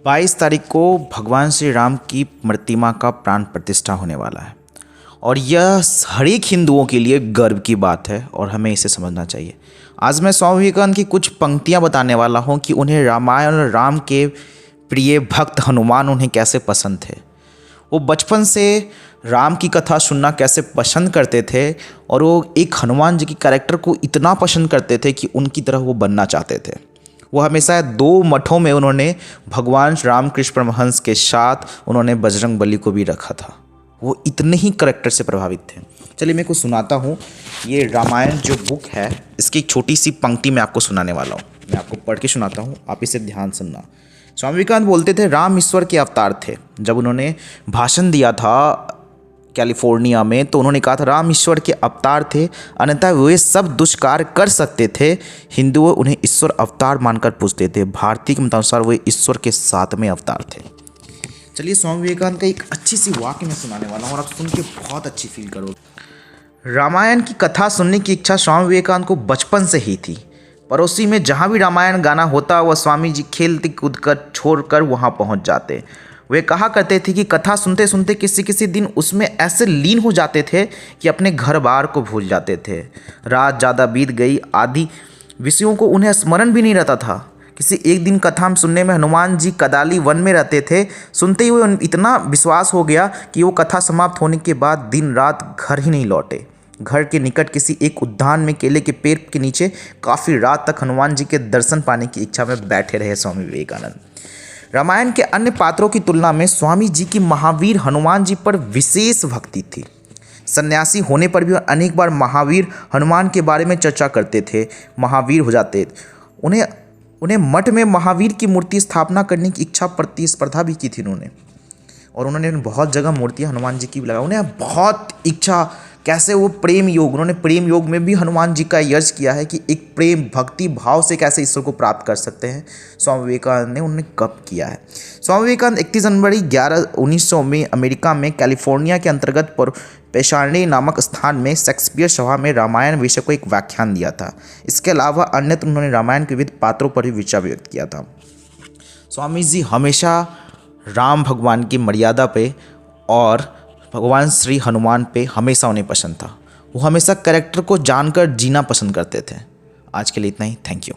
22 तारीख को भगवान श्री राम की प्रतिमा का प्राण प्रतिष्ठा होने वाला है और यह हर एक हिंदुओं के लिए गर्व की बात है और हमें इसे समझना चाहिए। आज मैं स्वामी विवेकानंद की कुछ पंक्तियां बताने वाला हूं कि उन्हें रामायण और राम के प्रिय भक्त हनुमान उन्हें कैसे पसंद थे। वो बचपन से राम की कथा सुनना कैसे पसंद करते थे और वो एक हनुमान जी की कैरेक्टर को इतना पसंद करते थे कि उनकी तरह वो बनना चाहते थे। वो हमेशा 2 मठों में उन्होंने भगवान रामकृष्ण परमहंस के साथ उन्होंने बजरंग बली को भी रखा था। वो इतने ही करैक्टर से प्रभावित थे। चलिए मैं कुछ सुनाता हूँ। ये रामायण जो बुक है इसकी एक छोटी सी पंक्ति मैं आपको सुनाने वाला हूँ। मैं आपको पढ़ के सुनाता हूँ, आप इसे ध्यान सुनना। स्वामी विवेकानंद बोलते थे राम ईश्वर के अवतार थे। जब उन्होंने भाषण दिया था कैलिफोर्निया में तो उन्होंने कहा था राम ईश्वर के अवतार थे, अन्यथा वे सब दुष्कार्य कर सकते थे। हिंदू उन्हें ईश्वर अवतार मानकर पूजते थे। भारतीय के मतानुसार वे ईश्वर के 7वें अवतार थे। चलिए स्वामी विवेकानंद का एक अच्छी सी वाक्य मैं सुनाने वाला हूँ और आप सुन के बहुत अच्छी फील करोगे। रामायण की कथा सुनने की इच्छा स्वामी विवेकानंद को बचपन से ही थी। पड़ोसी में जहाँ भी रामायण गाना होता वह स्वामी जी खेलते कूदकर छोड़कर वहाँ पहुँच जाते। वे कहा करते थे कि कथा सुनते सुनते किसी किसी दिन उसमें ऐसे लीन हो जाते थे कि अपने घर बार को भूल जाते थे। रात ज़्यादा बीत गई, आदि विषयों को उन्हें स्मरण भी नहीं रहता था। किसी एक दिन कथा में सुनने में हनुमान जी कदाली वन में रहते थे। सुनते ही हुए इतना विश्वास हो गया कि वो कथा समाप्त होने के बाद दिन रात घर ही नहीं लौटे। घर के निकट किसी एक उद्यान में केले के पेड़ के नीचे काफ़ी रात तक हनुमान जी के दर्शन पाने की इच्छा में बैठे रहे स्वामी विवेकानंद। रामायण के अन्य पात्रों की तुलना में स्वामी जी की महावीर हनुमान जी पर विशेष भक्ति थी। सन्यासी होने पर भी अनेक बार महावीर हनुमान के बारे में चर्चा करते थे। महावीर हो जाते उन्हें मठ में महावीर की मूर्ति स्थापना करने की इच्छा प्रतिस्पर्धा भी की थी उन्होंने बहुत जगह मूर्तियाँ हनुमान जी की भी लगाई। उन्हें बहुत इच्छा कैसे वो प्रेम योग, उन्होंने प्रेम योग में भी हनुमान जी का यश किया है कि एक प्रेम भक्ति भाव से कैसे ईश्वर को प्राप्त कर सकते हैं। स्वामी विवेकानंद ने उन्हें कब किया है। स्वामी विवेकानंद 31 जनवरी 1900 में अमेरिका में कैलिफोर्निया के अंतर्गत पेशारनी नामक स्थान में शेक्सपियर सभा में रामायण विषय को एक व्याख्यान दिया था। इसके अलावा अन्यत्र उन्होंने रामायण के विविध पात्रों पर भी विचार व्यक्त किया था। स्वामी जी हमेशा राम भगवान की मर्यादा पे और भगवान श्री हनुमान पे हमेशा उन्हें पसंद था। वो हमेशा कैरेक्टर को जानकर जीना पसंद करते थे। आज के लिए इतना ही। Thank you.